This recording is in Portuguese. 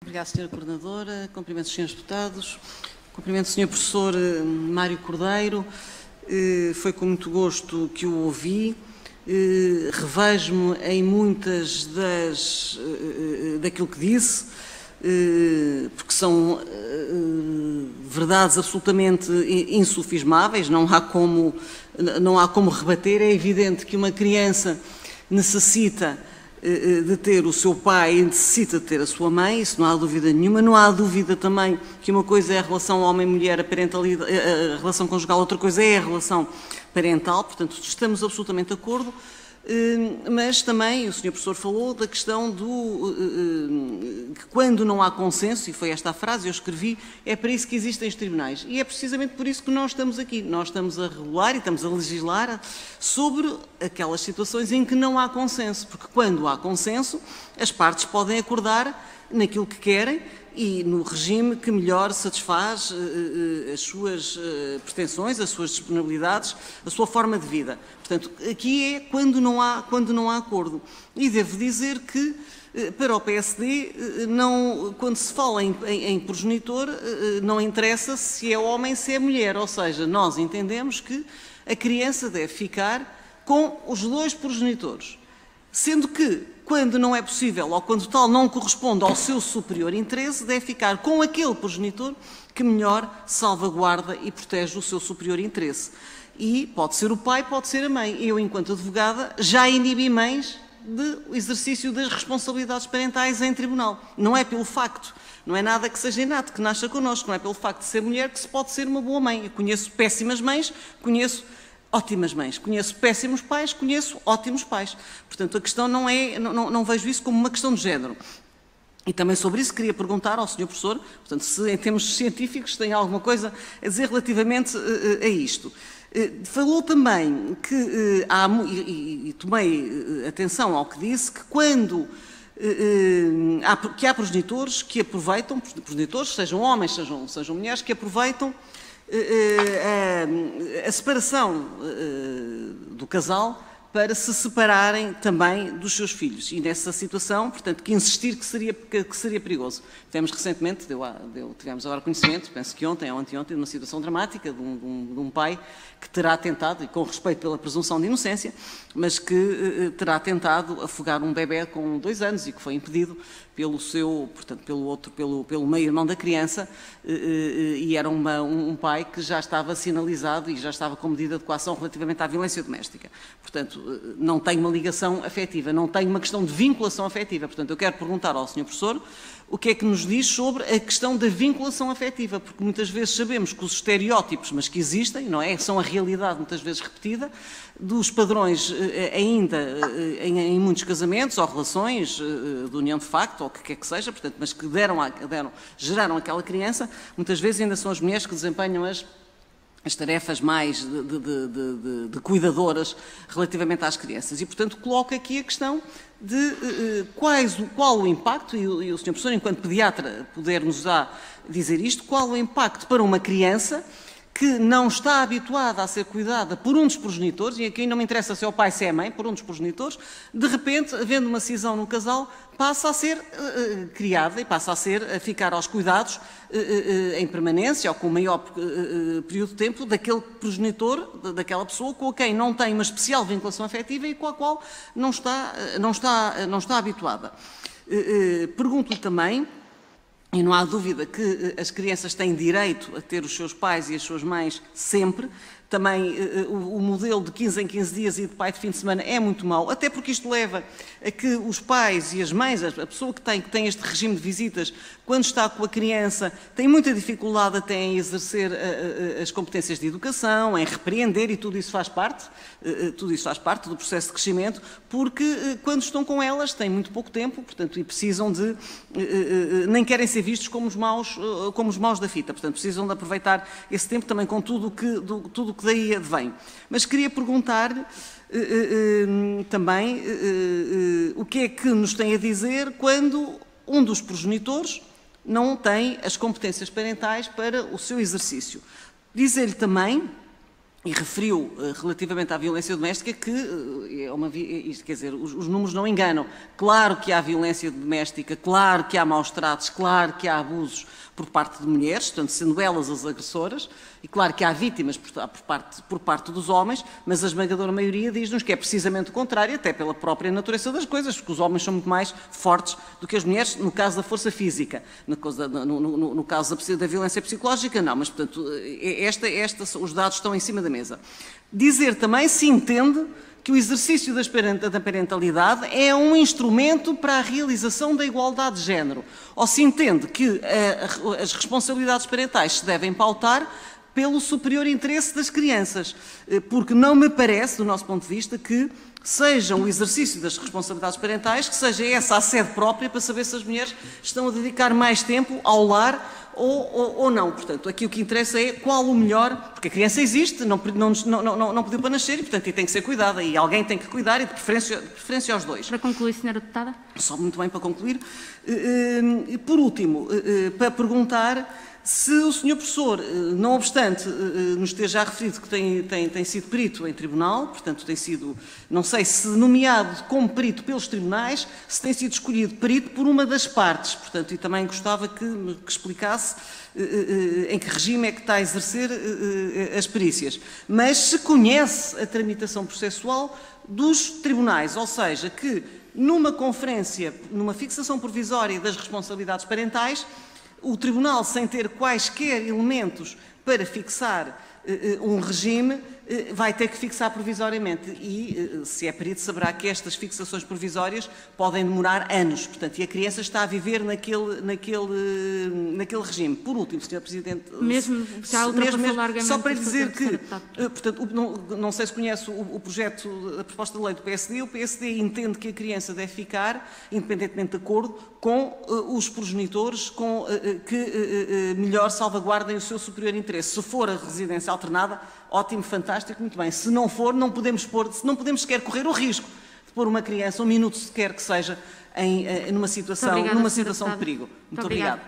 Obrigada, Sra. Coordenadora. Cumprimento os Srs. Deputados. Cumprimento o Sr. Professor Mário Cordeiro. Foi com muito gosto que o ouvi. Revejo-me em muitas daquilo que disse, porque são verdades absolutamente insufismáveis, não há como rebater. É evidente que uma criança necessita de ter o seu pai e necessita de ter a sua mãe, isso não há dúvida nenhuma. Não há dúvida também que uma coisa é a relação homem-mulher, a relação conjugal, outra coisa é a relação parental, portanto estamos absolutamente de acordo. Mas também o Sr. Professor falou da questão que quando não há consenso, e foi esta a frase, eu escrevi, é para isso que existem os tribunais. E é precisamente por isso que nós estamos aqui. Nós estamos a regular e estamos a legislar sobre aquelas situações em que não há consenso, porque quando há consenso, as partes podem acordar naquilo que querem e no regime que melhor satisfaz as suas pretensões, as suas disponibilidades, a sua forma de vida. Portanto, aqui é quando não há acordo. E devo dizer que, para o PSD, quando se fala em progenitor, não interessa se é homem, se é mulher. Ou seja, nós entendemos que a criança deve ficar com os dois progenitores. Sendo que, quando não é possível ou quando tal não corresponde ao seu superior interesse, deve ficar com aquele progenitor que melhor salvaguarda e protege o seu superior interesse. E pode ser o pai, pode ser a mãe. Eu, enquanto advogada, já inibi mães do exercício das responsabilidades parentais em tribunal. Não é pelo facto, não é nada que seja inato, que nasça connosco, não é pelo facto de ser mulher que se pode ser uma boa mãe. Eu conheço péssimas mães, conheço ótimas mães, conheço péssimos pais, conheço ótimos pais. Portanto, a questão não vejo isso como uma questão de género. E também sobre isso queria perguntar ao Sr. Professor, portanto, se em termos científicos tem alguma coisa a dizer relativamente a isto. Falou também que e tomei atenção ao que disse, que quando há progenitores que aproveitam, progenitores, sejam homens, sejam mulheres, que aproveitam a separação do casal para se separarem também dos seus filhos. E nessa situação, portanto, que insistir que seria perigoso. Tivemos recentemente, tivemos agora conhecimento, penso que ontem ou anteontem, de uma situação dramática de um pai que terá tentado, e com respeito pela presunção de inocência, mas que terá tentado afogar um bebé com 2 anos e que foi impedido pelo meio-irmão da criança, e era um pai que já estava sinalizado e já estava com medida de coação relativamente à violência doméstica. Portanto, não tem uma ligação afetiva, não tem uma questão de vinculação afetiva. Portanto, eu quero perguntar ao Sr. Professor o que é que nos diz sobre a questão da vinculação afetiva, porque muitas vezes sabemos que os estereótipos, mas que existem, não é? São a realidade muitas vezes repetida, dos padrões ainda em muitos casamentos ou relações de união de facto, ou o que quer que seja, portanto, mas que geraram aquela criança, muitas vezes ainda são as mulheres que desempenham as tarefas mais de cuidadoras relativamente às crianças. E, portanto, coloco aqui a questão de qual o impacto, e o Sr. Professor, enquanto pediatra, poder-nos dizer isto, qual o impacto para uma criança que não está habituada a ser cuidada por um dos progenitores, e aqui não me interessa se é o pai, se é a mãe, por um dos progenitores, de repente, havendo uma cisão no casal, passa a ser criada e passa a ficar aos cuidados em permanência ou com o maior período de tempo daquele progenitor, daquela pessoa com quem não tem uma especial vinculação afetiva e com a qual não está habituada. Pergunto-lhe também, e não há dúvida que as crianças têm direito a ter os seus pais e as suas mães sempre. Também o modelo de 15 em 15 dias e de pai de fim de semana é muito mau, até porque isto leva a que os pais e as mães, a pessoa que tem este regime de visitas, quando está com a criança, tem muita dificuldade até em exercer as competências de educação, em repreender, e tudo isso faz parte do processo de crescimento, porque quando estão com elas têm muito pouco tempo, portanto, e precisam nem querem ser vistos como os maus da fita, portanto, precisam de aproveitar esse tempo também com tudo que daí advém. Mas queria perguntar-lhe também o que é que nos tem a dizer quando um dos progenitores não tem as competências parentais para o seu exercício. Dizer-lhe também e referiu relativamente à violência doméstica que isto quer dizer, os números não enganam. Claro que há violência doméstica, claro que há maus tratos, claro que há abusos por parte de mulheres, portanto, sendo elas as agressoras, e claro que há vítimas por parte dos homens, mas a esmagadora maioria diz-nos que é precisamente o contrário, até pela própria natureza das coisas, porque os homens são muito mais fortes do que as mulheres, no caso da força física. No caso da violência psicológica, não, mas, portanto, os dados estão em cima da mesa. Dizer também se entende que o exercício da parentalidade é um instrumento para a realização da igualdade de género, ou se entende que as responsabilidades parentais se devem pautar pelo superior interesse das crianças, porque não me parece, do nosso ponto de vista, que seja o exercício das responsabilidades parentais, que seja essa a sede própria para saber se as mulheres estão a dedicar mais tempo ao lar ou não. Portanto, aqui o que interessa é qual o melhor, porque a criança existe, não pediu para nascer e, portanto, tem que ser cuidada e alguém tem que cuidar e de preferência aos dois. Para concluir, Sra. Deputada. Só muito bem para concluir. Por último, para perguntar se o Sr. Professor, não obstante nos ter já referido que tem sido perito em tribunal, portanto tem sido, não sei se nomeado como perito pelos tribunais, se tem sido escolhido perito por uma das partes, portanto, e também gostava que explicasse em que regime é que está a exercer as perícias. Mas se conhece a tramitação processual dos tribunais, ou seja, que numa conferência, numa fixação provisória das responsabilidades parentais, o Tribunal, sem ter quaisquer elementos para fixar um regime, vai ter que fixar provisoriamente e, se é perito, saberá que estas fixações provisórias podem demorar anos, portanto, e a criança está a viver naquele regime. Por último, Sr. Presidente... Mesmo já ultrapassou largamente... Só para lhe dizer que, portanto, não sei se conhece o projeto, a proposta de lei do PSD, o PSD entende que a criança deve ficar, independentemente de acordo, com os progenitores que melhor salvaguardem o seu superior interesse. Se for a residência alternada, ótimo, fantástico, muito bem. Se não for, não podemos sequer correr o risco de pôr uma criança, um minuto sequer que seja, numa situação de perigo. Muito obrigada.